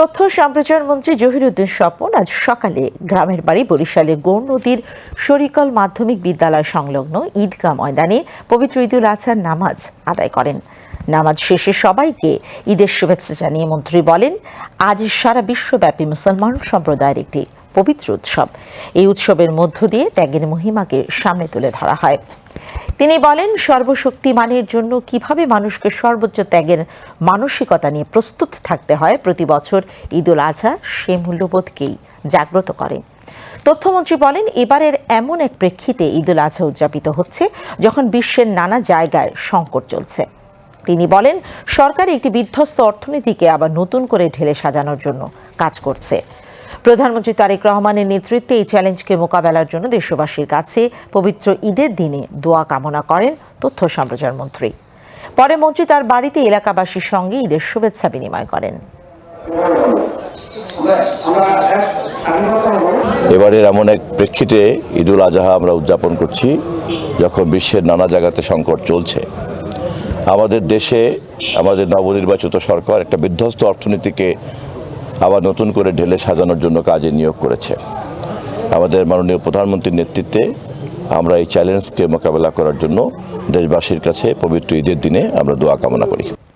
তথ্য সম্প্রচার মন্ত্রী জহিরুদ্দিন স্বপন আজ সকালে গ্রামের বাড়ি বরিশালে গৌর নদীর শরিকল মাধ্যমিক বিদ্যালয় সংলগ্ন ঈদগাহ ময়দানে পবিত্র ঈদুল আজহার নামাজ আদায় করেন। নামাজ শেষে সবাইকে ঈদের শুভেচ্ছা জানিয়ে মন্ত্রী বলেন, আজ সারা বিশ্বব্যাপী মুসলমান সম্প্রদায়ের একটি পবিত্র উৎসব। এই উৎসবের মধ্য দিয়ে ত্যাগের মহিমাকে সামনে তুলে ধরা হয়। তিনি বলেন, সর্বশক্তিমানের জন্য কিভাবে মানুষকে সর্বোচ্চ ত্যাগের মানসিকতা নিয়ে প্রস্তুত থাকতে হয় প্রতি বছর ঈদুল আজহা সেই মূল্যবোধকেই জাগ্রত করে। তথ্যমন্ত্রী বলেন, এবারের এমন এক প্রেক্ষিতে ঈদুল আজহা উদযাপিত হচ্ছে যখন বিশ্বের নানা জায়গায় সংকট চলছে। তিনি বলেন, সরকার একটি বিধ্বস্ত অর্থনীতিকে আবার নতুন করে ঢেলে সাজানোর জন্য কাজ করছে। প্রধানমন্ত্রী তারেক রহমানের নেতৃত্বে এই চ্যালেঞ্জকে মোকাবেলার জন্য দেশবাসীর কাছে পবিত্র ঈদের দিনে দোয়া কামনা করেন তথ্য সম্প্রচার মন্ত্রী। পরে মন্ত্রী তার বাড়িতে এলাকাবাসীর সঙ্গে ঈদের শুভেচ্ছা বিনিময় করেন। এবারের এমন এক প্রেক্ষিতে ঈদুল আজহা আমরা উদযাপন করছি যখন বিশ্বের নানা জায়গাতে সংকট চলছে। আমাদের দেশে আমাদের নবনির্বাচিত সরকার একটা বিধ্বস্ত অর্থনীতিকে আবার নতুন করে ঢেলে সাজানোর জন্য কাজে নিয়োগ করেছে। আমাদের মাননীয় প্রধানমন্ত্রীর নেতৃত্বে আমরা এই চ্যালেঞ্জকে মোকাবেলা করার জন্য দেশবাসীর কাছে পবিত্র ঈদের দিনে আমরা দোয়া কামনা করি।